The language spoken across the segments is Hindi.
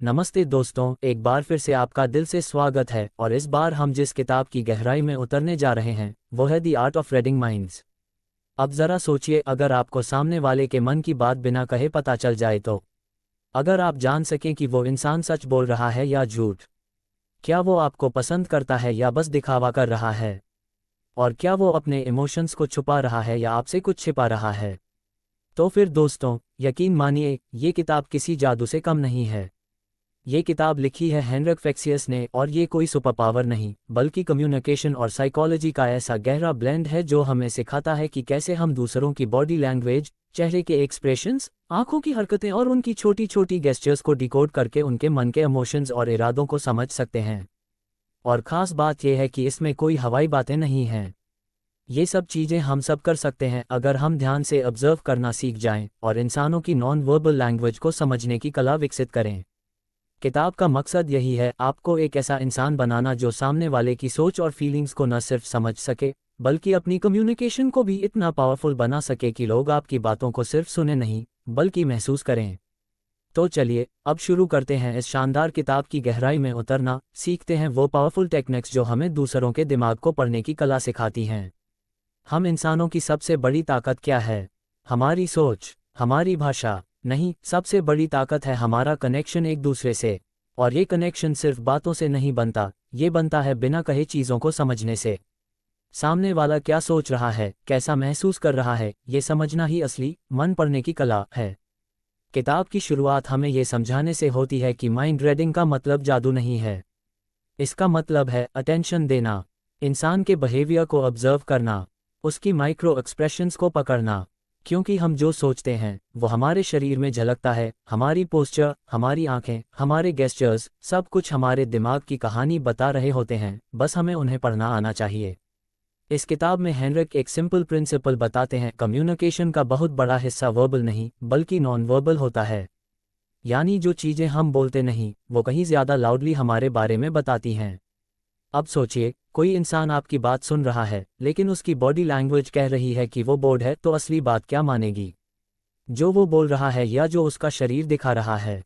नमस्ते दोस्तों, एक बार फिर से आपका दिल से स्वागत है। और इस बार हम जिस किताब की गहराई में उतरने जा रहे हैं वो है the art of reading minds. अब ज़रा सोचिए, अगर आपको सामने वाले के मन की बात बिना कहे पता चल जाए तो। अगर आप जान सकें कि वो इंसान सच बोल रहा है या झूठ, क्या वो आपको पसंद करता है या बस दिखावा कर रहा है, और क्या वो अपने इमोशंस को छुपा रहा है या आपसे कुछ छिपा रहा है, तो फिर दोस्तों यकीन मानिए, ये किताब किसी जादू से कम नहीं है। ये किताब लिखी है हेनरिक फेक्सियस ने, और ये कोई सुपर पावर नहीं बल्कि कम्युनिकेशन और साइकोलॉजी का ऐसा गहरा ब्लेंड है जो हमें सिखाता है कि कैसे हम दूसरों की बॉडी लैंग्वेज, चेहरे के एक्सप्रेशंस, आंखों की हरकतें और उनकी छोटी छोटी गेस्चर्स को डिकोड करके उनके मन के इमोशंस और इरादों को समझ सकते हैं। और ख़ास बात यह है कि इसमें कोई हवाई बातें नहीं हैं। ये सब चीज़ें हम सब कर सकते हैं अगर हम ध्यान से ऑब्जर्व करना सीख जाएं और इंसानों की नॉन वर्बल लैंग्वेज को समझने की कला विकसित करें। किताब का मकसद यही है, आपको एक ऐसा इंसान बनाना जो सामने वाले की सोच और फीलिंग्स को न सिर्फ समझ सके बल्कि अपनी कम्युनिकेशन को भी इतना पावरफुल बना सके कि लोग आपकी बातों को सिर्फ सुने नहीं बल्कि महसूस करें। तो चलिए अब शुरू करते हैं इस शानदार किताब की गहराई में उतरना, सीखते हैं वो पावरफुल टेक्निक्स जो हमें दूसरों के दिमाग को पढ़ने की कला सिखाती हैं। हम इंसानों की सबसे बड़ी ताकत क्या है? हमारी सोच, हमारी भाषा नहीं, सबसे बड़ी ताकत है हमारा कनेक्शन एक दूसरे से। और ये कनेक्शन सिर्फ बातों से नहीं बनता, ये बनता है बिना कहे चीज़ों को समझने से। सामने वाला क्या सोच रहा है, कैसा महसूस कर रहा है, ये समझना ही असली मन पढ़ने की कला है। किताब की शुरुआत हमें ये समझाने से होती है कि माइंड रीडिंग का मतलब जादू नहीं है। इसका मतलब है अटेंशन देना, इंसान के बिहेवियर को ऑब्जर्व करना, उसकी माइक्रो एक्सप्रेशंस को पकड़ना। क्योंकि हम जो सोचते हैं वो हमारे शरीर में झलकता है, हमारी पोस्चर, हमारी आंखें, हमारे गेस्चर्स, सब कुछ हमारे दिमाग की कहानी बता रहे होते हैं, बस हमें उन्हें पढ़ना आना चाहिए। इस किताब में हेनरिक एक सिंपल प्रिंसिपल बताते हैं, कम्युनिकेशन का बहुत बड़ा हिस्सा वर्बल नहीं बल्कि नॉन वर्बल होता है। यानी जो चीज़ें हम बोलते नहीं वो कहीं ज़्यादा लाउडली हमारे बारे में बताती हैं। अब सोचिए, कोई इंसान आपकी बात सुन रहा है लेकिन उसकी बॉडी लैंग्वेज कह रही है कि वो बोर्ड है, तो असली बात क्या मानेगी? जो वो बोल रहा है या जो उसका शरीर दिखा रहा है?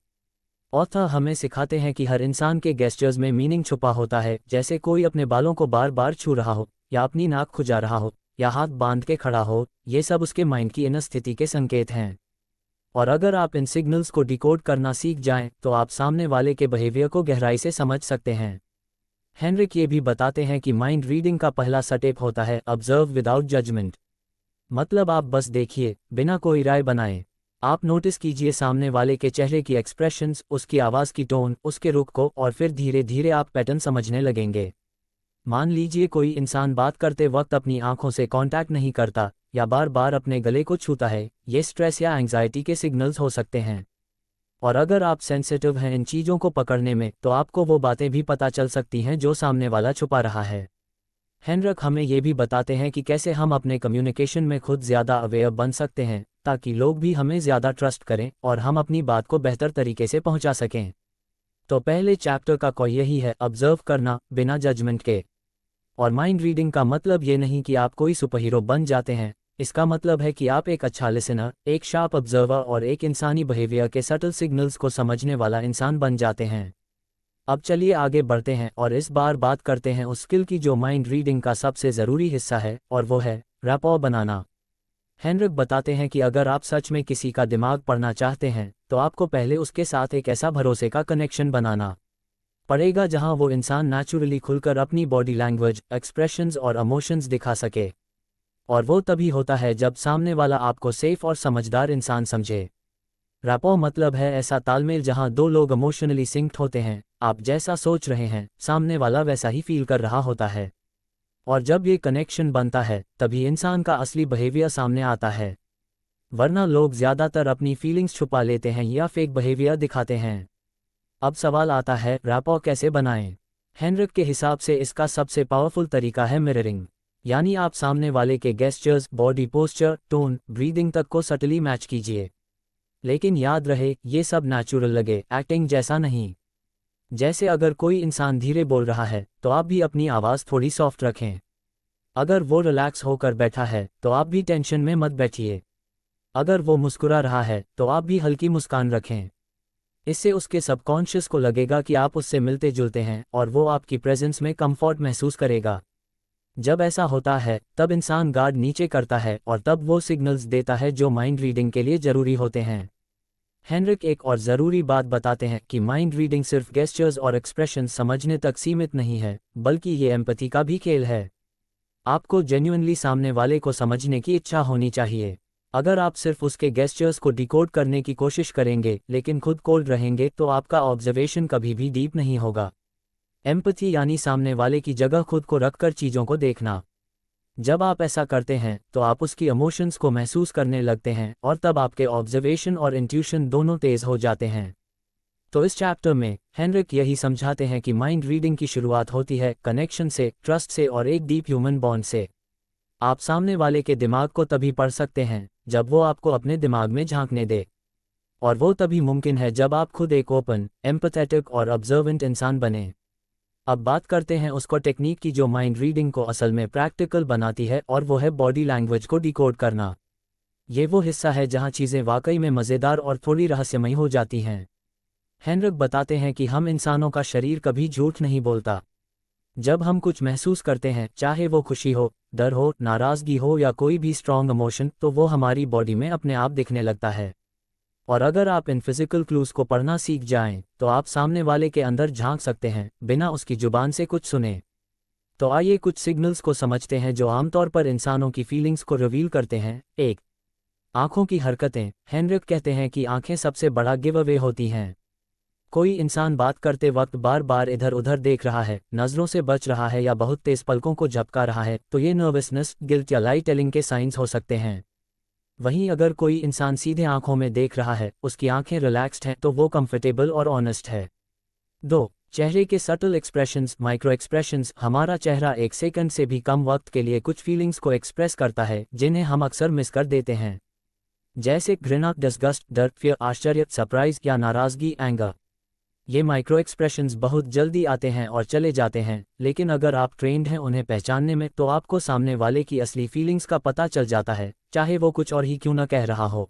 ऑथर हमें सिखाते हैं कि हर इंसान के गेस्चर्स में मीनिंग छुपा होता है, जैसे कोई अपने बालों को बार बार छू रहा हो, या अपनी नाक खुजा रहा हो, या हाथ बांध के खड़ा हो। ये सब उसके माइंड की इनर स्थिति के संकेत हैं। और अगर आप इन सिग्नल्स को डिकोड करना सीख जाएं तो आप सामने वाले के बिहेवियर को गहराई से समझ सकते हैं। हेनरिक ये भी बताते हैं कि माइंड रीडिंग का पहला स्टेप होता है ऑब्जर्व विदाउट जजमेंट। मतलब आप बस देखिए, बिना कोई राय बनाए। आप नोटिस कीजिए सामने वाले के चेहरे की एक्सप्रेशंस, उसकी आवाज़ की टोन, उसके रुख को, और फिर धीरे धीरे आप पैटर्न समझने लगेंगे। मान लीजिए कोई इंसान बात करते वक्त अपनी आंखों से कांटेक्ट नहीं करता या बार बार अपने गले को छूता है, ये स्ट्रेस या एंग्जाइटी के सिग्नल्स हो सकते हैं। और अगर आप सेंसिटिव हैं इन चीज़ों को पकड़ने में, तो आपको वो बातें भी पता चल सकती हैं जो सामने वाला छुपा रहा है। हेनरिक हमें ये भी बताते हैं कि कैसे हम अपने कम्युनिकेशन में खुद ज़्यादा अवेयर बन सकते हैं ताकि लोग भी हमें ज़्यादा ट्रस्ट करें और हम अपनी बात को बेहतर तरीके से पहुंचा सकें। तो पहले चैप्टर का कोई यही है, ऑब्जर्व करना बिना जजमेंट के। और माइंड रीडिंग का मतलब ये नहीं कि आप कोई सुपरहीरो बन जाते हैं, इसका मतलब है कि आप एक अच्छा लिसनर, एक शार्प ऑब्जर्वर और एक इंसानी बिहेवियर के सटल सिग्नल्स को समझने वाला इंसान बन जाते हैं। अब चलिए आगे बढ़ते हैं और इस बार बात करते हैं उस स्किल की जो माइंड रीडिंग का सबसे ज़रूरी हिस्सा है, और वो है रैपॉर बनाना। हेनरिक बताते हैं कि अगर आप सच में किसी का दिमाग पढ़ना चाहते हैं तो आपको पहले उसके साथ एक ऐसा भरोसे का कनेक्शन बनाना पड़ेगा जहां वो इंसान नेचुरली खुलकर अपनी बॉडी लैंग्वेज, एक्सप्रेशंस और इमोशंस दिखा सके। और वो तभी होता है जब सामने वाला आपको सेफ और समझदार इंसान समझे। रैपॉर मतलब है ऐसा तालमेल जहां दो लोग इमोशनली सिंक्ड होते हैं, आप जैसा सोच रहे हैं सामने वाला वैसा ही फील कर रहा होता है। और जब ये कनेक्शन बनता है तभी इंसान का असली बिहेवियर सामने आता है, वरना लोग ज़्यादातर अपनी फीलिंग्स छुपा लेते हैं या फेक बिहेवियर दिखाते हैं। अब सवाल आता है, रैपॉर कैसे बनाएं? हेनरिक के हिसाब से इसका सबसे पावरफुल तरीका है मिररिंग। यानी आप सामने वाले के gestures, body posture, tone, breathing तक को सटली मैच कीजिए। लेकिन याद रहे, ये सब नेचुरल लगे, एक्टिंग जैसा नहीं। जैसे अगर कोई इंसान धीरे बोल रहा है तो आप भी अपनी आवाज़ थोड़ी सॉफ्ट रखें। अगर वो रिलैक्स होकर बैठा है तो आप भी टेंशन में मत बैठिए। अगर वो मुस्कुरा रहा है तो आप भी हल्की मुस्कान रखें। इससे उसके सबकॉन्शियस को लगेगा कि आप उससे मिलते जुलते हैं और वो आपकी प्रेजेंस में कंफर्ट महसूस करेगा। जब ऐसा होता है तब इंसान गार्ड नीचे करता है और तब वो सिग्नल्स देता है जो माइंड रीडिंग के लिए ज़रूरी होते हैं। हेनरिक एक और ज़रूरी बात बताते हैं कि माइंड रीडिंग सिर्फ गेस्चर्स और एक्सप्रेशन समझने तक सीमित नहीं है, बल्कि ये एम्पैथी का भी खेल है। आपको जेन्युइनली सामने वाले को समझने की इच्छा होनी चाहिए। अगर आप सिर्फ उसके गेस्चर्स को डिकोड करने की कोशिश करेंगे लेकिन खुद कोल्ड रहेंगे तो आपका ऑब्जर्वेशन कभी भी डीप नहीं होगा। एम्पैथी यानी सामने वाले की जगह खुद को रखकर चीज़ों को देखना। जब आप ऐसा करते हैं तो आप उसकी इमोशंस को महसूस करने लगते हैं और तब आपके ऑब्जर्वेशन और इंट्यूशन दोनों तेज हो जाते हैं। तो इस चैप्टर में हेनरिक यही समझाते हैं कि माइंड रीडिंग की शुरुआत होती है कनेक्शन से, ट्रस्ट से और एक डीप ह्यूमन बॉन्ड से। आप सामने वाले के दिमाग को तभी पढ़ सकते हैं जब वो आपको अपने दिमाग में झांकने दे, और वो तभी मुमकिन है जब आप खुद एक ओपन, एम्पैथेटिक और ऑब्जर्वेंट इंसान बने। अब बात करते हैं उसको टेक्निक की जो माइंड रीडिंग को असल में प्रैक्टिकल बनाती है, और वो है बॉडी लैंग्वेज को डिकोड करना। ये वो हिस्सा है जहां चीज़ें वाकई में मज़ेदार और थोड़ी रहस्यमयी हो जाती हैं। हेनरिक बताते हैं कि हम इंसानों का शरीर कभी झूठ नहीं बोलता। जब हम कुछ महसूस करते हैं, चाहे वो खुशी हो, डर हो, नाराज़गी हो या कोई भी स्ट्रॉन्ग इमोशन, तो वो हमारी बॉडी में अपने आप दिखने लगता है। और अगर आप इन फिजिकल क्लूज को पढ़ना सीख जाएं, तो आप सामने वाले के अंदर झांक सकते हैं बिना उसकी जुबान से कुछ सुने। तो आइए कुछ सिग्नल्स को समझते हैं जो आमतौर पर इंसानों की फीलिंग्स को रिवील करते हैं। 1. आंखों की हरकतें। हेनरिक कहते हैं कि आंखें सबसे बड़ा गिव अवे होती हैं। कोई इंसान बात करते वक्त बार बार इधर उधर देख रहा है, नज़रों से बच रहा है या बहुत तेज पलकों को झपका रहा है, तो ये नर्वसनेस, गिल्ट या लाई टेलिंग के साइंस हो सकते हैं। वहीं अगर कोई इंसान सीधे आंखों में देख रहा है, उसकी आंखें रिलैक्स्ड हैं, तो वो कंफर्टेबल और ऑनेस्ट है। 2. चेहरे के सटल एक्सप्रेशंस, माइक्रो एक्सप्रेशंस। हमारा चेहरा एक सेकंड से भी कम वक्त के लिए कुछ फीलिंग्स को एक्सप्रेस करता है जिन्हें हम अक्सर मिस कर देते हैं, जैसे घृणा, डिस्गस्ट, डर, फियर, आश्चर्य, सरप्राइज या नाराज़गी, एंगर। ये माइक्रो एक्सप्रेशंस बहुत जल्दी आते हैं और चले जाते हैं, लेकिन अगर आप ट्रेंड हैं उन्हें पहचानने में, तो आपको सामने वाले की असली फीलिंग्स का पता चल जाता है, चाहे वो कुछ और ही क्यों न कह रहा हो।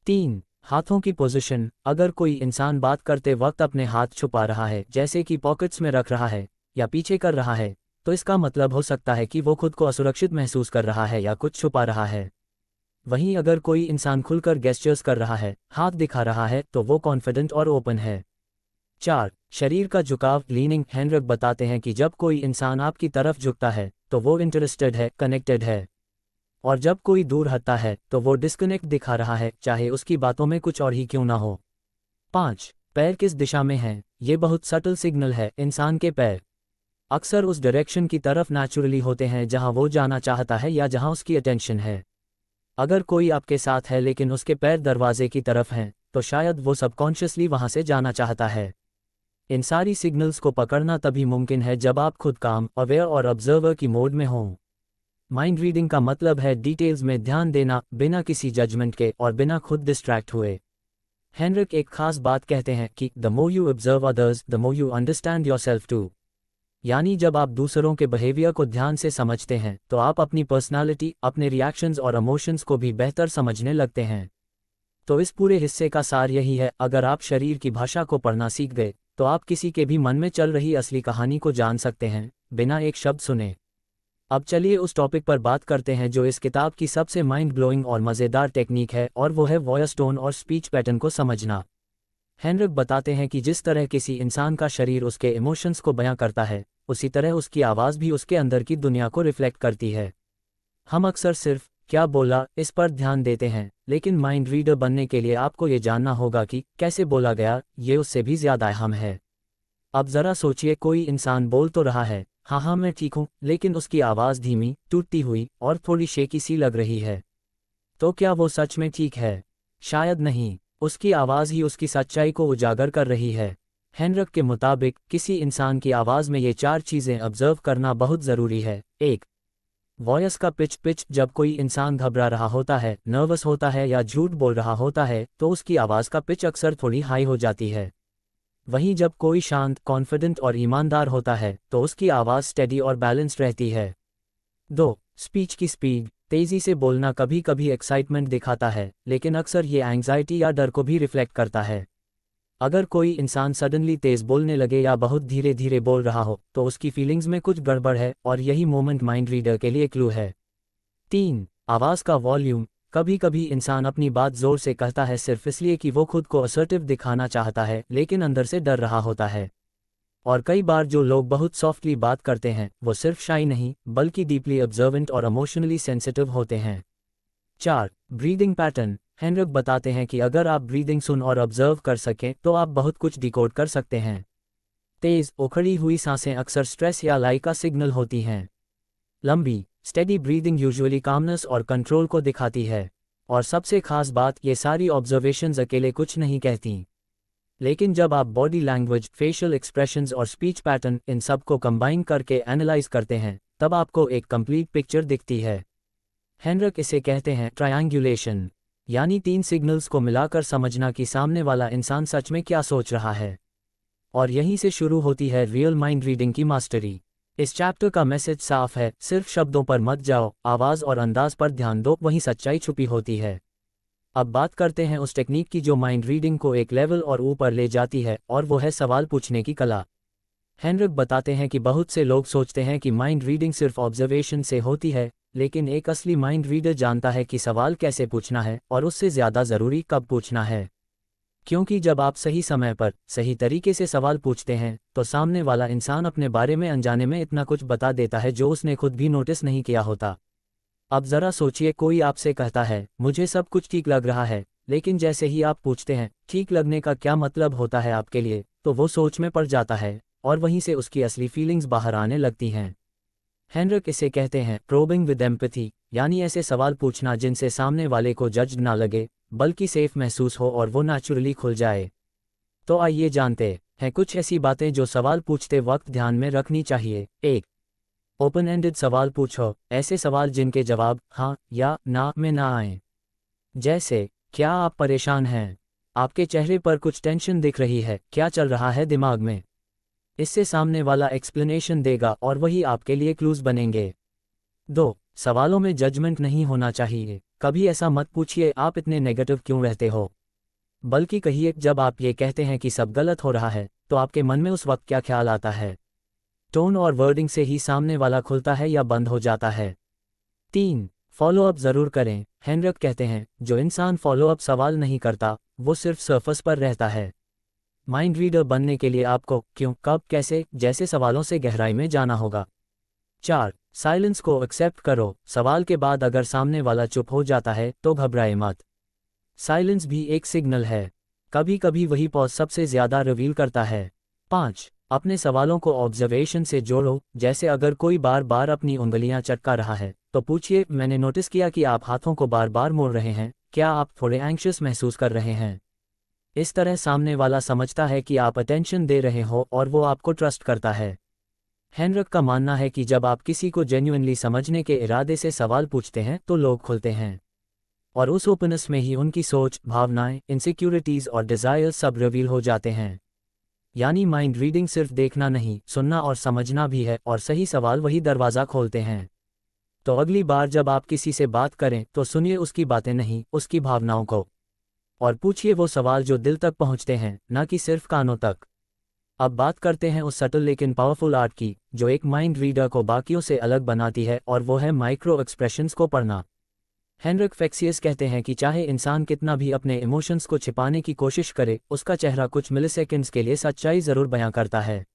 3. हाथों की पोजीशन। अगर कोई इंसान बात करते वक्त अपने हाथ छुपा रहा है, जैसे कि पॉकेट्स में रख रहा है या पीछे कर रहा है, तो इसका मतलब हो सकता है कि वो खुद को असुरक्षित महसूस कर रहा है या कुछ छुपा रहा है। वहीं अगर कोई इंसान खुलकर गेस्चर्स कर रहा है, हाथ दिखा रहा है, तो वो कॉन्फिडेंट और ओपन है। 4. शरीर का झुकाव, लीनिंग। हेनरिक बताते हैं कि जब कोई इंसान आपकी तरफ झुकता है तो वो इंटरेस्टेड है, कनेक्टेड है, और जब कोई दूर हटता है तो वो डिस्कनेक्ट दिखा रहा है, चाहे उसकी बातों में कुछ और ही क्यों ना हो। 5. पैर किस दिशा में हैं। ये बहुत सटल सिग्नल है। इंसान के पैर अक्सर उस डायरेक्शन की तरफ नेचुरली होते हैं जहां वो जाना चाहता है या जहां उसकी अटेंशन है। अगर कोई आपके साथ है लेकिन उसके पैर दरवाजे की तरफ हैं, तो शायद वो सबकॉन्शियसली वहां से जाना चाहता है। इन सारी सिग्नल्स को पकड़ना तभी मुमकिन है जब आप खुद काम, अवेयर और ऑब्जर्वर की मोड में हों। माइंड रीडिंग का मतलब है डिटेल्स में ध्यान देना, बिना किसी जजमेंट के और बिना खुद डिस्ट्रैक्ट हुए। हेनरिक एक खास बात कहते हैं कि the more you observe others, the more you understand yourself too. यानी जब आप दूसरों के बिहेवियर को ध्यान से समझते हैं, तो आप अपनी पर्सनालिटी, अपने रिएक्शंस और इमोशंस को भी बेहतर समझने लगते हैं। तो इस पूरे हिस्से का सार यही है, अगर आप शरीर की भाषा को पढ़ना सीख गए, तो आप किसी के भी मन में चल रही असली कहानी को जान सकते हैं, बिना एक शब्द सुने। अब चलिए उस टॉपिक पर बात करते हैं जो इस किताब की सबसे माइंड ब्लोइंग और मज़ेदार टेक्निक है, और वो है वॉइस टोन और स्पीच पैटर्न को समझना। हेनरिक बताते हैं कि जिस तरह किसी इंसान का शरीर उसके इमोशंस को बयां करता है, उसी तरह उसकी आवाज़ भी उसके अंदर की दुनिया को रिफ्लेक्ट करती है। हम अक्सर सिर्फ क्या बोला इस पर ध्यान देते हैं, लेकिन माइंड रीडर बनने के लिए आपको ये जानना होगा कि कैसे बोला गया, ये उससे भी ज़्यादा अहम है। अब ज़रा सोचिए, कोई इंसान बोल तो रहा है, हाँ हाँ मैं ठीक हूँ, लेकिन उसकी आवाज़ धीमी, टूटती हुई और थोड़ी शेकी सी लग रही है। तो क्या वो सच में ठीक है? शायद नहीं। उसकी आवाज़ ही उसकी सच्चाई को उजागर कर रही है। हेनरिक के मुताबिक किसी इंसान की आवाज़ में ये 4 चीज़ें ऑब्जर्व करना बहुत ज़रूरी है। 1. वॉयस का पिच। जब कोई इंसान घबरा रहा होता है, नर्वस होता है या झूठ बोल रहा होता है, तो उसकी आवाज़ का पिच अक्सर थोड़ी हाई हो जाती है। वहीं जब कोई शांत, कॉन्फिडेंट और ईमानदार होता है, तो उसकी आवाज़ स्टेडी और बैलेंस्ड रहती है। 2. स्पीच की स्पीड। तेज़ी से बोलना कभी कभी एक्साइटमेंट दिखाता है, लेकिन अक्सर ये एंग्जाइटी या डर को भी रिफ्लेक्ट करता है। अगर कोई इंसान सडनली तेज बोलने लगे या बहुत धीरे धीरे बोल रहा हो तो उसकी फीलिंग्स में कुछ गड़बड़ है और यही मोमेंट माइंड रीडर के लिए क्लू है। 3. आवाज़ का वॉल्यूम। कभी कभी इंसान अपनी बात जोर से कहता है सिर्फ इसलिए कि वो खुद को असर्टिव दिखाना चाहता है, लेकिन अंदर से डर रहा होता है। और कई बार जो लोग बहुत सॉफ्टली बात करते हैं वो सिर्फ शाई नहीं बल्कि डीपली ऑब्जर्वेंट और इमोशनली सेंसिटिव होते हैं। 4. Breathing pattern. हेनरिक बताते हैं कि अगर आप ब्रीदिंग सुन और ऑब्जर्व कर सकें तो आप बहुत कुछ डिकोड कर सकते हैं। तेज उखड़ी हुई सांसें अक्सर स्ट्रेस या लाई का सिग्नल होती हैं। लंबी स्टेडी ब्रीदिंग यूजुअली कामनेस और कंट्रोल को दिखाती है। और सबसे खास बात, ये सारी ऑब्जर्वेशंस अकेले कुछ नहीं कहती, लेकिन जब आप बॉडी लैंग्वेज, फेशियल एक्सप्रेशंस और स्पीच पैटर्न इन सब को कंबाइन करके एनालाइज करते हैं तब आपको एक कंप्लीट पिक्चर दिखती है। हेनरिक इसे कहते हैं ट्रायंगुलेशन, यानी 3 सिग्नल्स को मिलाकर समझना कि सामने वाला इंसान सच में क्या सोच रहा है। और यहीं से शुरू होती है रियल माइंड रीडिंग की मास्टरी। इस चैप्टर का मैसेज साफ है, सिर्फ शब्दों पर मत जाओ, आवाज़ और अंदाज पर ध्यान दो, वहीं सच्चाई छुपी होती है। अब बात करते हैं उस टेक्निक की जो माइंड रीडिंग को एक लेवल और ऊपर ले जाती है, और वो है सवाल पूछने की कला। हेनरिक बताते हैं कि बहुत से लोग सोचते हैं कि माइंड रीडिंग सिर्फ ऑब्जर्वेशन से होती है, लेकिन एक असली माइंड रीडर जानता है कि सवाल कैसे पूछना है और उससे ज़्यादा ज़रूरी कब पूछना है। क्योंकि जब आप सही समय पर सही तरीके से सवाल पूछते हैं तो सामने वाला इंसान अपने बारे में अनजाने में इतना कुछ बता देता है जो उसने खुद भी नोटिस नहीं किया होता। अब ज़रा सोचिए, कोई आपसे कहता है मुझे सब कुछ ठीक लग रहा है, लेकिन जैसे ही आप पूछते हैं ठीक लगने का क्या मतलब होता है आपके लिए, तो वो सोच में पड़ जाता है और वहीं से उसकी असली फीलिंग्स बाहर आने लगती हैं। हेनरिक इसे कहते हैं प्रोबिंग विद एम्पैथी, यानी ऐसे सवाल पूछना जिनसे सामने वाले को जज ना लगे बल्कि सेफ महसूस हो और वो नेचुरली खुल जाए। तो आइए जानते हैं कुछ ऐसी बातें जो सवाल पूछते वक्त ध्यान में रखनी चाहिए। 1. ओपन एंडेड सवाल पूछो, ऐसे सवाल जिनके जवाब हाँ या ना में ना आए। जैसे, क्या आप परेशान हैं? आपके चेहरे पर कुछ टेंशन दिख रही है, क्या चल रहा है दिमाग में? इससे सामने वाला एक्सप्लेनेशन देगा और वही आपके लिए क्लूज बनेंगे। 2. सवालों में जजमेंट नहीं होना चाहिए। कभी ऐसा मत पूछिए आप इतने नेगेटिव क्यों रहते हो, बल्कि कहिए जब आप ये कहते हैं कि सब गलत हो रहा है तो आपके मन में उस वक्त क्या ख्याल आता है। टोन और वर्डिंग से ही सामने वाला खुलता है या बंद हो जाता है। 3. फॉलोअप ज़रूर करें। हेनरिक कहते हैं जो इंसान फॉलोअप सवाल नहीं करता वो सिर्फ सरफेस पर रहता है। माइंड रीडर बनने के लिए आपको क्यों, कब, कैसे जैसे सवालों से गहराई में जाना होगा। 4. साइलेंस को एक्सेप्ट करो। सवाल के बाद अगर सामने वाला चुप हो जाता है तो घबराए मत। साइलेंस भी एक सिग्नल है, कभी कभी वही पॉज सबसे ज़्यादा रिवील करता है। 5. अपने सवालों को ऑब्जर्वेशन से जोड़ो। जैसे अगर कोई बार बार अपनी उंगलियां चटका रहा है तो पूछिए मैंने नोटिस किया कि आप हाथों को बार बार मोड़ रहे हैं, क्या आप थोड़े एंग्शियस महसूस कर रहे हैं? इस तरह सामने वाला समझता है कि आप अटेंशन दे रहे हो और वो आपको ट्रस्ट करता है। हेनरिक का मानना है कि जब आप किसी को जेन्युइनली समझने के इरादे से सवाल पूछते हैं तो लोग खुलते हैं, और उस ओपननेस में ही उनकी सोच, भावनाएं, इनसिक्योरिटीज़ और डिज़ायर्स सब रिवील हो जाते हैं। यानी माइंड रीडिंग सिर्फ देखना नहीं, सुनना और समझना भी है, और सही सवाल वही दरवाज़ा खोलते हैं। तो अगली बार जब आप किसी से बात करें तो सुनिए उसकी बातें नहीं, उसकी भावनाओं को, और पूछिए वो सवाल जो दिल तक पहुंचते हैं, ना कि सिर्फ कानों तक। अब बात करते हैं उस सटल लेकिन पावरफुल आर्ट की जो एक माइंड रीडर को बाकियों से अलग बनाती है, और वो है माइक्रो एक्सप्रेशंस को पढ़ना। हेनरिक फेक्सियस कहते हैं कि चाहे इंसान कितना भी अपने इमोशंस को छिपाने की कोशिश करे, उसका चेहरा कुछ मिलीसेकंड्स के लिए सच्चाई ज़रूर बयां करता है।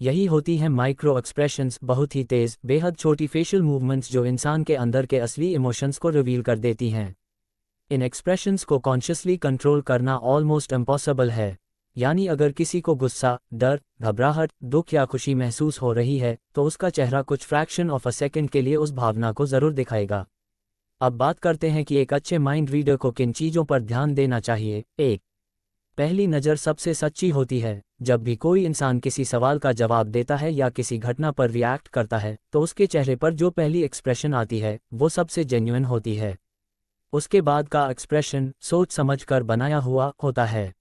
यही होती हैं माइक्रो एक्सप्रेशंस, बहुत ही तेज़, बेहद छोटी फेशियल मूवमेंट्स जो इंसान के अंदर के असली इमोशंस को रिवील कर देती हैं। इन एक्सप्रेशंस को कॉन्शियसली कंट्रोल करना ऑलमोस्ट इम्पॉसिबल है। यानी अगर किसी को गुस्सा, डर, घबराहट, दुख या खुशी महसूस हो रही है तो उसका चेहरा कुछ फ्रैक्शन ऑफ अ सेकंड के लिए उस भावना को ज़रूर दिखाएगा। अब बात करते हैं कि एक अच्छे माइंड रीडर को किन चीज़ों पर ध्यान देना चाहिए। 1. पहली नज़र सबसे सच्ची होती है। जब भी कोई इंसान किसी सवाल का जवाब देता है या किसी घटना पर रिएक्ट करता है तो उसके चेहरे पर जो पहली एक्सप्रेशन आती है वो सबसे जेन्युइन होती है। उसके बाद का एक्सप्रेशन सोच समझकर बनाया हुआ होता है।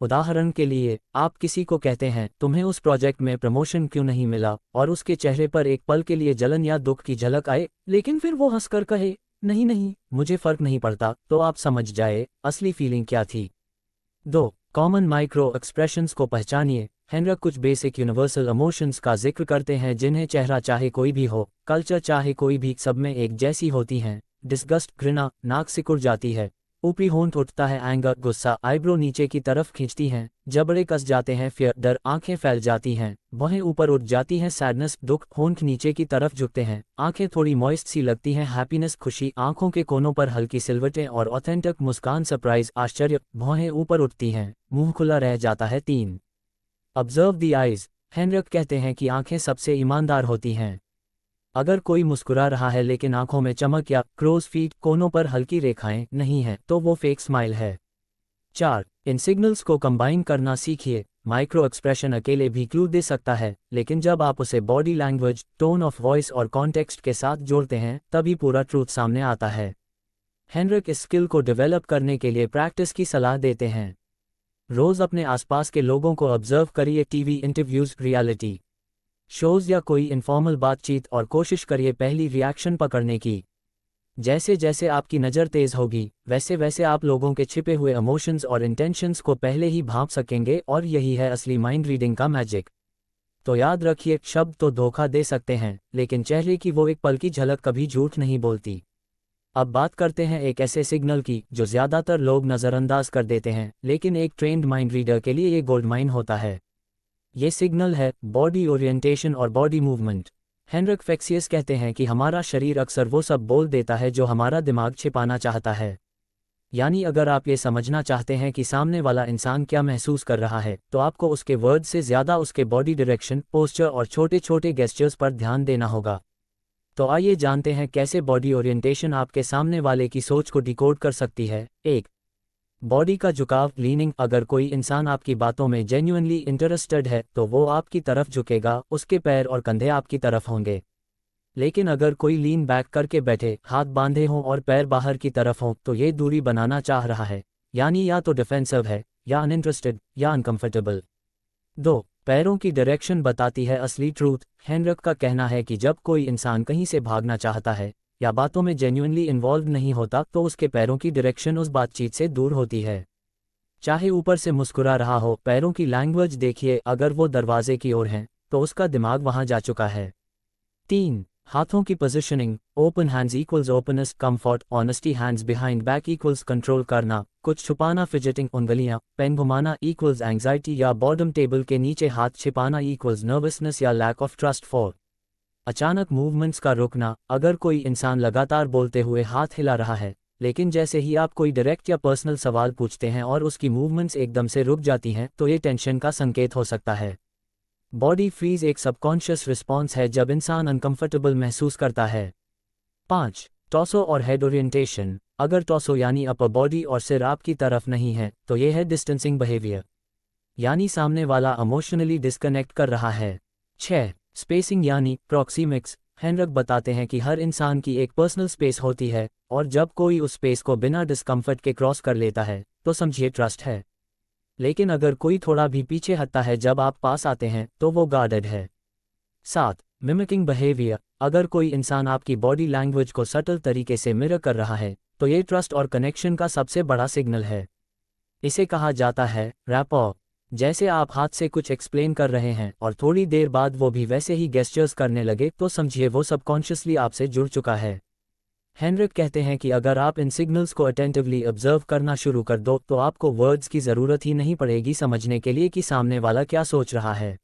उदाहरण के लिए, आप किसी को कहते हैं तुम्हें उस प्रोजेक्ट में प्रमोशन क्यों नहीं मिला, और उसके चेहरे पर एक पल के लिए जलन या दुख की झलक आए, लेकिन फिर वो हंसकर कहे नहीं नहीं मुझे फर्क नहीं पड़ता, तो आप समझ जाए असली फीलिंग क्या थी। 2. कॉमन माइक्रो एक्सप्रेशंस को पहचानिए। हेनरक कुछ बेसिक यूनिवर्सल इमोशंस का जिक्र करते हैं जिन्हें चेहरा चाहे कोई भी हो, कल्चर चाहे कोई भी, सब में एक जैसी होती हैं। डिस्गस्ट, घृणा, नाक सिकुड़ जाती है, ऊपरी होंठ उठता है, एंगर, गुस्सा, आईब्रो नीचे की तरफ खींचती हैं, जबड़े कस जाते हैं, फियर, डर, आंखें फैल जाती हैं, भौहें ऊपर उठ जाती हैं, सैडनेस, दुख, होंठ नीचे की तरफ झुकते हैं, आंखें थोड़ी मॉइस्ट सी लगती हैं, हैप्पीनेस, खुशी, आंखों के कोनों पर हल्की सिलवटें और ऑथेंटिक मुस्कान, सरप्राइज, आश्चर्य, भौहें ऊपर उठती हैं, मुंह खुला रह जाता है। 3. Observe the eyes. हेनरक कहते हैं कि आंखें सबसे ईमानदार होती हैं। अगर कोई मुस्कुरा रहा है लेकिन आंखों में चमक या क्रोज फीट, कोनों पर हल्की रेखाएं नहीं हैं, तो वो फेक स्माइल है। 4. इन सिग्नल्स को कंबाइन करना सीखिए। माइक्रो एक्सप्रेशन अकेले भी क्लू दे सकता है, लेकिन जब आप उसे body language, tone of voice और कॉन्टेक्स्ट के साथ जोड़ते हैं तभी पूरा ट्रूथ सामने आता है। हेनरक इस स्किल को डेवलप करने के लिए प्रैक्टिस की सलाह देते हैं। रोज अपने आसपास के लोगों को ऑब्जर्व करिए, टीवी इंटरव्यूज, रियलिटी शोज या कोई इनफॉर्मल बातचीत, और कोशिश करिए पहली रिएक्शन पकड़ने की। जैसे जैसे आपकी नज़र तेज होगी वैसे वैसे आप लोगों के छिपे हुए इमोशंस और इंटेंशंस को पहले ही भांप सकेंगे, और यही है असली माइंड रीडिंग का मैजिक। तो याद रखिए, शब्द तो धोखा दे सकते हैं लेकिन चेहरे की वो एक पल की झलक कभी झूठ नहीं बोलती। अब बात करते हैं एक ऐसे सिग्नल की जो ज़्यादातर लोग नज़रअंदाज कर देते हैं, लेकिन एक ट्रेंड माइंड रीडर के लिए ये गोल्ड माइन होता है। ये सिग्नल है बॉडी ओरिएंटेशन और बॉडी मूवमेंट। हेनरिक फेक्सियस कहते हैं कि हमारा शरीर अक्सर वो सब बोल देता है जो हमारा दिमाग छिपाना चाहता है। यानी अगर आप ये समझना चाहते हैं कि सामने वाला इंसान क्या महसूस कर रहा है, तो आपको उसके वर्ड से ज़्यादा उसके बॉडी डायरेक्शन, पोस्चर और छोटे छोटे गेस्चर्स पर ध्यान देना होगा। तो आइए जानते हैं कैसे बॉडी ओरिएंटेशन आपके सामने वाले की सोच को डिकोड कर सकती है। 1. बॉडी का झुकाव, लीनिंग। अगर कोई इंसान आपकी बातों में जेन्युइनली इंटरेस्टेड है तो वो आपकी तरफ झुकेगा, उसके पैर और कंधे आपकी तरफ होंगे। लेकिन अगर कोई लीन बैक करके बैठे, हाथ बांधे हों और पैर बाहर की तरफ हों, तो ये दूरी बनाना चाह रहा है, यानी या तो डिफेंसिव है, या अनइंटरेस्टेड, या अनकंफर्टेबल। 2. पैरों की डायरेक्शन बताती है असली ट्रूथ। हेनरिक का कहना है कि जब कोई इंसान कहीं से भागना चाहता है या बातों में जेन्युइनली इन्वॉल्व नहीं होता तो उसके पैरों की डायरेक्शन उस बातचीत से दूर होती है। चाहे ऊपर से मुस्कुरा रहा हो, पैरों की लैंग्वेज देखिए, अगर वो दरवाजे की ओर हैं तो उसका दिमाग वहां जा चुका है। 3. हाथों की positioning. Open hands equals openness, comfort, honesty. Hands behind back equals control करना, कुछ छुपाना, फिजिटिंग, उंगलियां, पेन घुमाना इक्वल्स एंग्जाइटी या बॉर्डम। टेबल के नीचे हाथ छिपाना इक्वल्स नर्वसनेस या लैक ऑफ ट्रस्ट। 4. अचानक मूवमेंट्स का रुकना। अगर कोई इंसान लगातार बोलते हुए हाथ हिला रहा है, लेकिन जैसे ही आप कोई डायरेक्ट या पर्सनल सवाल पूछते हैं और उसकी मूवमेंट्स एकदम से रुक जाती हैं, तो ये टेंशन का संकेत हो सकता है। बॉडी फ्रीज एक सबकॉन्शियस रिस्पॉन्स है जब इंसान अनकंफर्टेबल महसूस करता है। 5. टॉसो और हेड ओरिएंटेशन। अगर टॉसो यानी अपर बॉडी और सिर आपकी तरफ नहीं है तो यह है डिस्टेंसिंग बिहेवियर, यानी सामने वाला इमोशनली डिस्कनेक्ट कर रहा है। 6. स्पेसिंग यानी प्रॉक्सिमिक्स। हेनरिक बताते हैं कि हर इंसान की एक पर्सनल स्पेस होती है, और जब कोई उस स्पेस को बिना डिस्कम्फर्ट के क्रॉस कर लेता है तो समझिए ट्रस्ट है। लेकिन अगर कोई थोड़ा भी पीछे हटता है जब आप पास आते हैं तो वो गार्डेड है। 7. Mimicking behaviour. अगर कोई इंसान आपकी बॉडी लैंग्वेज को सटल तरीके से मिरर कर रहा है तो ये ट्रस्ट और कनेक्शन का सबसे बड़ा सिग्नल है। इसे कहा जाता है रैपो। जैसे आप हाथ से कुछ एक्सप्लेन कर रहे हैं और थोड़ी देर बाद वो भी वैसे ही गेस्चर्स करने लगे, तो समझिए वो सबकॉन्शियसली आपसे जुड़ चुका है। हेनरिक कहते हैं कि अगर आप इन सिग्नल्स को अटेंटिवली ऑब्जर्व करना शुरू कर दो तो आपको वर्ड्स की ज़रूरत ही नहीं पड़ेगी समझने के लिए कि सामने वाला क्या सोच रहा है।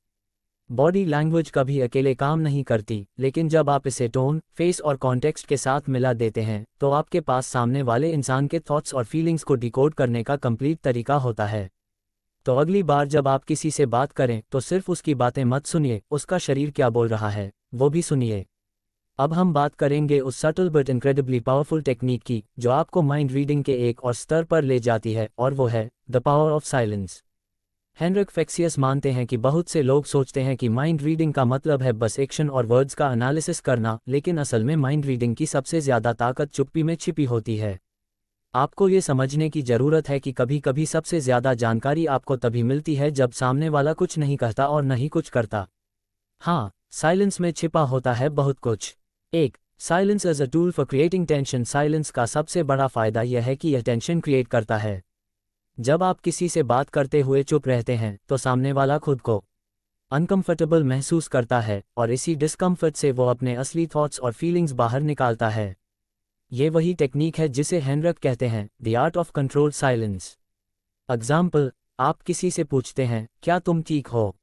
बॉडी लैंग्वेज कभी अकेले काम नहीं करती, लेकिन जब आप इसे टोन, फेस और कॉन्टेक्स्ट के साथ मिला देते हैं तो आपके पास सामने वाले इंसान के थॉट्स और फीलिंग्स को डिकोड करने का कंप्लीट तरीका होता है। तो अगली बार जब आप किसी से बात करें तो सिर्फ उसकी बातें मत सुनिए, उसका शरीर क्या बोल रहा है वो भी सुनिए। अब हम बात करेंगे उस subtle but incredibly powerful technique की जो आपको माइंड रीडिंग के एक और स्तर पर ले जाती है, और वो है the power of silence. Henrik Fexeus मानते हैं कि बहुत से लोग सोचते हैं कि माइंड रीडिंग का मतलब है बस एक्शन और वर्ड्स का एनालिसिस करना, लेकिन असल में माइंड रीडिंग की सबसे ज़्यादा ताकत चुप्पी में छिपी होती है। आपको ये समझने की ज़रूरत है कि कभी कभी सबसे ज़्यादा जानकारी आपको तभी मिलती है जब सामने वाला कुछ नहीं कहता और नहीं कुछ करता। हाँ, साइलेंस में छिपा होता है बहुत कुछ। 1. Silence as a tool for creating tension. Silence का सबसे बड़ा फायदा यह है कि यह टेंशन क्रिएट करता है। जब आप किसी से बात करते हुए चुप रहते हैं तो सामने वाला खुद को अनकंफर्टेबल महसूस करता है और इसी डिस्कम्फर्ट से वो अपने असली थॉट्स और फीलिंग्स बाहर निकालता है। ये वही टेक्निक है जिसे हेनरिक कहते हैं, the art of control silence. Example, आप किसी से पूछते हैं, क्या तुम ठीक हो?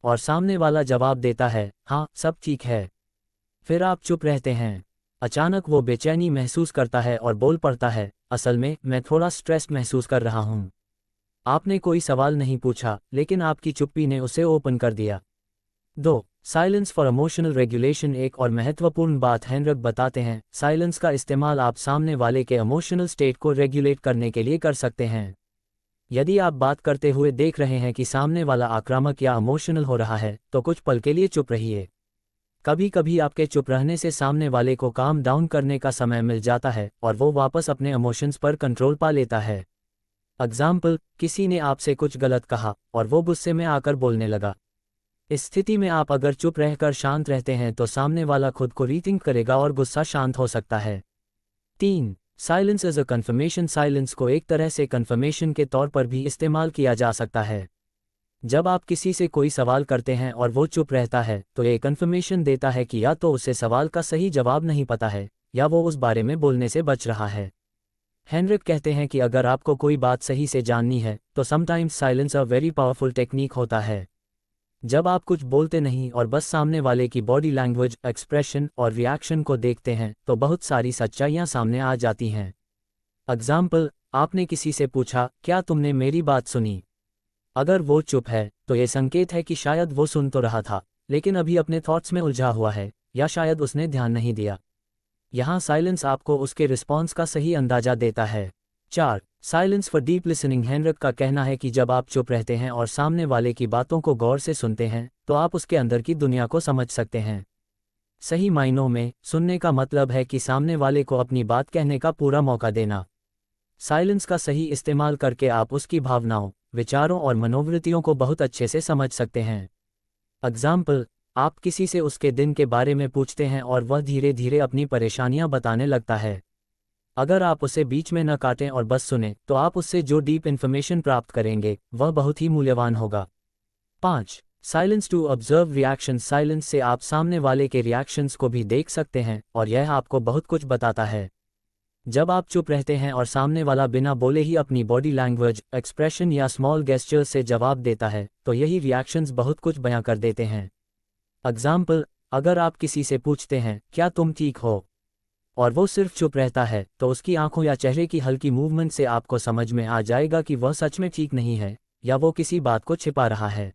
और सामने वाला जवाब देता है, हाँ सब ठीक है। फिर आप चुप रहते हैं। अचानक वो बेचैनी महसूस करता है और बोल पड़ता है, असल में मैं थोड़ा स्ट्रेस्ड महसूस कर रहा हूँ। आपने कोई सवाल नहीं पूछा, लेकिन आपकी चुप्पी ने उसे ओपन कर दिया। 2. Silence for emotional regulation. एक और महत्वपूर्ण बात हेनरिक बताते हैं, साइलेंस का इस्तेमाल आप सामने वाले के इमोशनल स्टेट को रेगुलेट करने के लिए कर सकते हैं। यदि आप बात करते हुए देख रहे हैं कि सामने वाला आक्रामक या इमोशनल हो रहा है, तो कुछ पल के लिए चुप रहिए। कभी कभी आपके चुप रहने से सामने वाले को काम डाउन करने का समय मिल जाता है और वो वापस अपने इमोशंस पर कंट्रोल पा लेता है। एग्जाम्पल, किसी ने आपसे कुछ गलत कहा और वो गुस्से में आकर बोलने लगा। इस स्थिति में आप अगर चुप रहकर शांत रहते हैं तो सामने वाला खुद को रीथिंक करेगा और गुस्सा शांत हो सकता है। 3. Silence as a confirmation. Silence को एक तरह से कन्फर्मेशन के तौर पर भी इस्तेमाल किया जा सकता है। जब आप किसी से कोई सवाल करते हैं और वो चुप रहता है तो ये कन्फर्मेशन देता है कि या तो उसे सवाल का सही जवाब नहीं पता है या वो उस बारे में बोलने से बच रहा है। हेनरिक कहते हैं कि अगर आपको कोई बात सही से जाननी है तो sometimes silence a very powerful technique होता है। जब आप कुछ बोलते नहीं और बस सामने वाले की बॉडी लैंग्वेज, एक्सप्रेशन और रिएक्शन को देखते हैं तो बहुत सारी सच्चाइयाँ सामने आ जाती हैं। एग्जाम्पल, आपने किसी से पूछा, क्या तुमने मेरी बात सुनी? अगर वो चुप है तो ये संकेत है कि शायद वो सुन तो रहा था लेकिन अभी अपने थॉट्स में उलझा हुआ है, या शायद उसने ध्यान नहीं दिया। यहाँ साइलेंस आपको उसके रिस्पॉन्स का सही अंदाजा देता है। 4. Silence for deep listening. Henrik का कहना है कि जब आप चुप रहते हैं और सामने वाले की बातों को गौर से सुनते हैं तो आप उसके अंदर की दुनिया को समझ सकते हैं। सही मायनों में सुनने का मतलब है कि सामने वाले को अपनी बात कहने का पूरा मौका देना। साइलेंस का सही इस्तेमाल करके आप उसकी भावनाओं, विचारों और मनोवृत्तियों को बहुत अच्छे से समझ सकते हैं। एग्जाम्पल, आप किसी से उसके दिन के बारे में पूछते हैं और वह धीरे धीरे अपनी परेशानियां बताने लगता है। अगर आप उसे बीच में न काटें और बस सुने तो आप उससे जो डीप इन्फॉर्मेशन प्राप्त करेंगे वह बहुत ही मूल्यवान होगा। 5. Silence to observe reactions. Silence से आप सामने वाले के रिएक्शंस को भी देख सकते हैं और यह आपको बहुत कुछ बताता है। जब आप चुप रहते हैं और सामने वाला बिना बोले ही अपनी बॉडी लैंग्वेज, एक्सप्रेशन या स्मॉल गेस्चर्स से जवाब देता है तो यही रिएक्शंस बहुत कुछ बयां कर देते हैं। एग्जाम्पल, अगर आप किसी से पूछते हैं, क्या तुम ठीक हो? और वो सिर्फ चुप रहता है तो उसकी आंखों या चेहरे की हल्की मूवमेंट से आपको समझ में आ जाएगा कि वह सच में ठीक नहीं है या वो किसी बात को छिपा रहा है।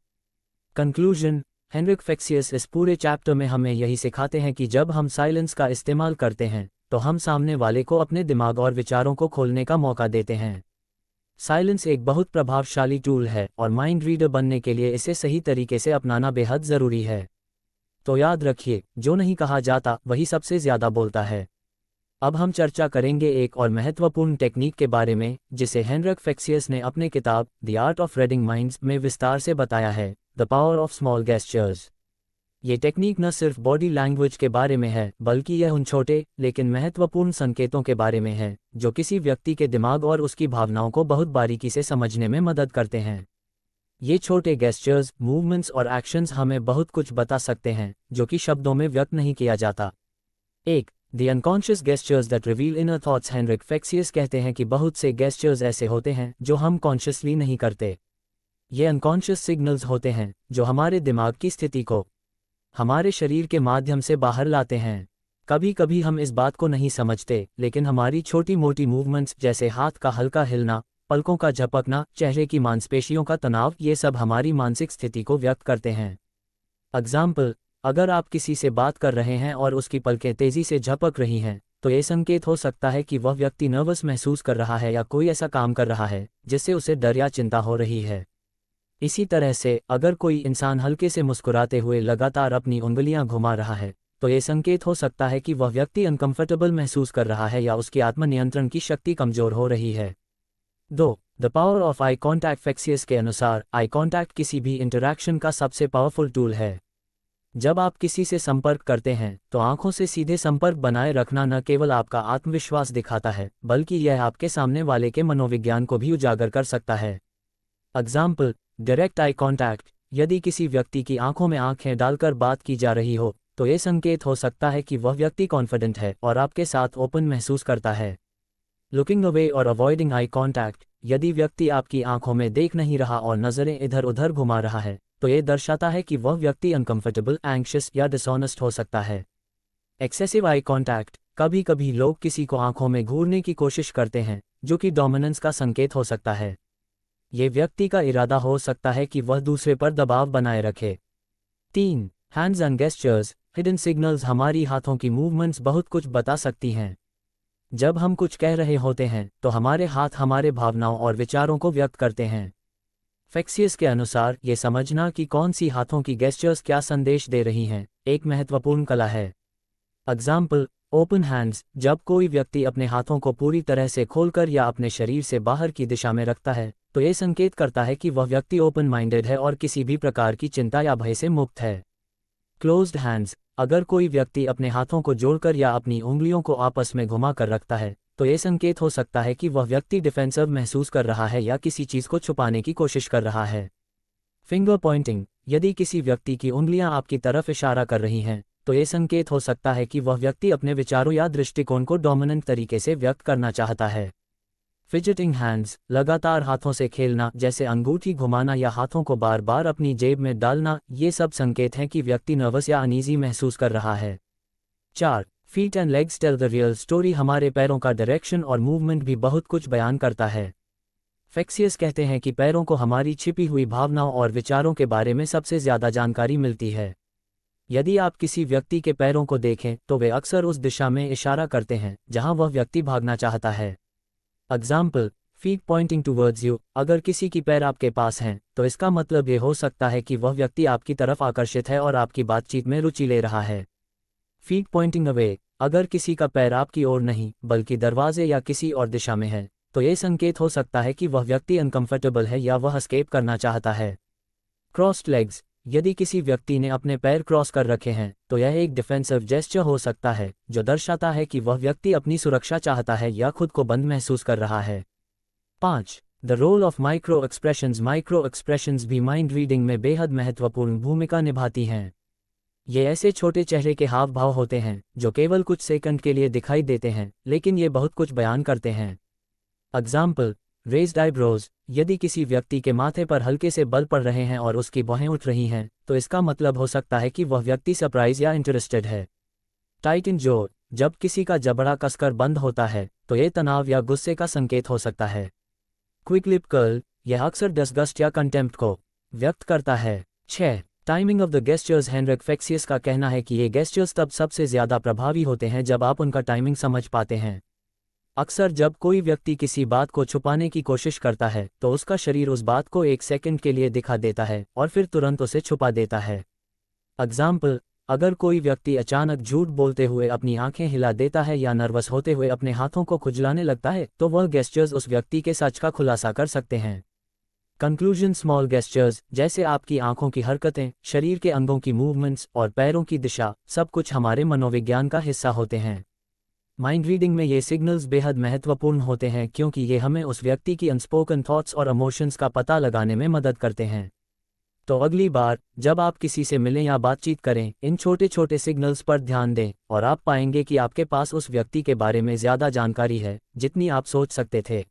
कंक्लूजन, हेनरिक फेक्सियस इस पूरे चैप्टर में हमें यही सिखाते हैं कि जब हम साइलेंस का इस्तेमाल करते हैं तो हम सामने वाले को अपने दिमाग और विचारों को खोलने का मौका देते हैं। साइलेंस एक बहुत प्रभावशाली टूल है और माइंड रीडर बनने के लिए इसे सही तरीके से अपनाना बेहद ज़रूरी है। तो याद रखिए, जो नहीं कहा जाता वही सबसे ज़्यादा बोलता है। अब हम चर्चा करेंगे एक और महत्वपूर्ण टेक्निक के बारे में जिसे हेनरिक फेक्सियस ने अपने किताब the art of reading minds में विस्तार से बताया है, the power of small gestures. ये टेक्निक न सिर्फ बॉडी लैंग्वेज के बारे में है बल्कि यह उन छोटे लेकिन महत्वपूर्ण संकेतों के बारे में है जो किसी व्यक्ति के दिमाग और उसकी भावनाओं को बहुत बारीकी से समझने में मदद करते हैं। ये छोटे गेस्चर्स, मूवमेंट्स और एक्शंस हमें बहुत कुछ बता सकते हैं जो कि शब्दों में व्यक्त नहीं किया जाता। 1. The unconscious gestures that reveal inner thoughts. Henrik Fexeus कहते हैं कि बहुत से गेस्चर्स ऐसे होते हैं जो हम कॉन्शियसली नहीं करते। ये अनकॉन्शियस सिग्नल्स होते हैं जो हमारे दिमाग की स्थिति को हमारे शरीर के माध्यम से बाहर लाते हैं। कभी कभी हम इस बात को नहीं समझते लेकिन हमारी छोटी मोटी मूवमेंट्स जैसे हाथ का हल्का हिलना, पलकों का झपकना, चेहरे की मांसपेशियों का तनाव, ये सब हमारी मानसिक स्थिति को व्यक्त करते हैं। एग्जाम्पल, अगर आप किसी से बात कर रहे हैं और उसकी पलकें तेजी से झपक रही हैं तो ये संकेत हो सकता है कि वह व्यक्ति नर्वस महसूस कर रहा है या कोई ऐसा काम कर रहा है जिससे उसे डर या चिंता हो रही है। इसी तरह से अगर कोई इंसान हल्के से मुस्कुराते हुए लगातार अपनी उंगलियां घुमा रहा है तो ये संकेत हो सकता है कि वह व्यक्ति अनकंफर्टेबल महसूस कर रहा है या उसकी आत्मनियंत्रण की शक्ति कमजोर हो रही है। 2. The power of eye contact. Fexeus के अनुसार आई कॉन्टैक्ट किसी भी इंटरैक्शन का सबसे पावरफुल टूल है। जब आप किसी से संपर्क करते हैं तो आंखों से सीधे संपर्क बनाए रखना न केवल आपका आत्मविश्वास दिखाता है, बल्कि यह आपके सामने वाले के मनोविज्ञान को भी उजागर कर सकता है। Example, direct eye contact. यदि किसी व्यक्ति की आंखों में आंखें डालकर बात की जा रही हो तो ये संकेत हो सकता है कि वह व्यक्ति कॉन्फिडेंट है और आपके साथ ओपन महसूस करता है। लुकिंग अवे और अवॉइडिंग आई कॉन्टैक्ट। यदि व्यक्ति आपकी आंखों में देख नहीं रहा और नज़रें इधर उधर घुमा रहा है तो ये दर्शाता है कि वह व्यक्ति अनकंफर्टेबल, एंग्शियस या डिसऑनेस्ट हो सकता है। Excessive eye contact. कभी कभी लोग किसी को आंखों में घूरने की कोशिश करते हैं, जो कि डोमिनेंस का संकेत हो सकता है। ये व्यक्ति का इरादा हो सकता है कि वह दूसरे पर दबाव बनाए रखे। 3. Hands and gestures. Hidden signals. हमारी हाथों की मूवमेंट्स बहुत कुछ बता सकती हैं। जब हम कुछ कह रहे होते हैं तो हमारे हाथ हमारे भावनाओं और विचारों को व्यक्त करते हैं। फेक्सियस के अनुसार ये समझना कि कौन सी हाथों की गेस्चर्स क्या संदेश दे रही हैं एक महत्वपूर्ण कला है। Example, open hands. जब कोई व्यक्ति अपने हाथों को पूरी तरह से खोलकर या अपने शरीर से बाहर की दिशा में रखता है तो ये संकेत करता है कि वह व्यक्ति ओपन माइंडेड है और किसी भी प्रकार की चिंता या भय से मुक्त है। Closed hands. अगर कोई व्यक्ति अपने हाथों को जोड़कर या अपनी उंगलियों को आपस में घुमा कर रखता है तो ये संकेत हो सकता है कि वह व्यक्ति डिफेंसिव महसूस कर रहा है या किसी चीज़ को छुपाने की कोशिश कर रहा है। Finger Poynting. यदि किसी व्यक्ति की उंगलियां आपकी तरफ इशारा कर रही हैं तो ये संकेत हो सकता है कि वह व्यक्ति अपने विचारों या दृष्टिकोण को डोमिनेंट तरीके से व्यक्त करना चाहता है। Fidgeting hands. लगातार हाथों से खेलना, जैसे अंगूठी घुमाना या हाथों को बार बार अपनी जेब में डालना, ये सब संकेत हैं कि व्यक्ति नर्वस या अनईजी महसूस कर रहा है। 4. Feet and legs tell the real story. हमारे पैरों का डायरेक्शन और मूवमेंट भी बहुत कुछ बयान करता है। फेक्सियस कहते हैं कि पैरों को हमारी छिपी हुई भावनाओं और विचारों के बारे में सबसे ज़्यादा जानकारी मिलती है। यदि आप किसी व्यक्ति के पैरों को देखें तो वे अक्सर उस दिशा में इशारा करते हैं जहां वह व्यक्ति भागना चाहता है। Example, feet pointing towards you. अगर किसी की पैर आपके पास हैं तो इसका मतलब ये हो सकता है कि वह व्यक्ति आपकी तरफ आकर्षित है और आपकी बातचीत में रुचि ले रहा है। Feet pointing away. अगर किसी का पैर आपकी ओर नहीं बल्कि दरवाजे या किसी और दिशा में है तो ये संकेत हो सकता है कि वह व्यक्ति अनकंफर्टेबल है या वह एस्केप करना चाहता है। Crossed legs. यदि किसी व्यक्ति ने अपने पैर क्रॉस कर रखे हैं तो यह एक डिफेंसिव जेस्चर हो सकता है जो दर्शाता है कि वह व्यक्ति अपनी सुरक्षा चाहता है या खुद को बंद महसूस कर रहा है। 5. The role of micro expressions. Micro expressions भी माइंड रीडिंग में बेहद महत्वपूर्ण भूमिका निभाती हैं। ये ऐसे छोटे चेहरे के हाव भाव होते हैं जो केवल कुछ सेकंड के लिए दिखाई देते हैं, लेकिन ये बहुत कुछ बयान करते हैं। Example, raised eyebrows. यदि किसी व्यक्ति के माथे पर हल्के से बल पड़ रहे हैं और उसकी भौहें उठ रही हैं तो इसका मतलब हो सकता है कि वह व्यक्ति सरप्राइज या इंटरेस्टेड है। Titan jaw. जब किसी का जबड़ा कसकर बंद होता है तो ये तनाव या गुस्से का संकेत हो सकता है। Quick lip curl. यह अक्सर डिसगस्ट या कंटेम्प्ट को व्यक्त करता है। 6. Timing of the gestures. Henrik Fexeus का कहना है कि ये गेस्चर्स तब सबसे ज़्यादा प्रभावी होते हैं जब आप उनका टाइमिंग समझ पाते हैं। अक्सर जब कोई व्यक्ति किसी बात को छुपाने की कोशिश करता है तो उसका शरीर उस बात को एक सेकंड के लिए दिखा देता है और फिर तुरंत उसे छुपा देता है। एग्जाम्पल, अगर कोई व्यक्ति अचानक झूठ बोलते हुए अपनी आंखें हिला देता है या नर्वस होते हुए अपने हाथों को खुजलाने लगता है तो वह गेस्चर्स उस व्यक्ति के सच का खुलासा कर सकते हैं। कंक्लूजन। स्मॉल गेस्चर्स जैसे आपकी आंखों की हरकतें, शरीर के अंगों की मूवमेंट्स और पैरों की दिशा, सब कुछ हमारे मनोविज्ञान का हिस्सा होते हैं। माइंड रीडिंग में ये सिग्नल्स बेहद महत्वपूर्ण होते हैं क्योंकि ये हमें उस व्यक्ति की अनस्पोकन थॉट्स और इमोशंस का पता लगाने में मदद करते हैं। तो अगली बार जब आप किसी से मिलें या बातचीत करें, इन छोटे छोटे सिग्नल्स पर ध्यान दें और आप पाएंगे कि आपके पास उस व्यक्ति के बारे में ज़्यादा जानकारी है जितनी आप सोच सकते थे।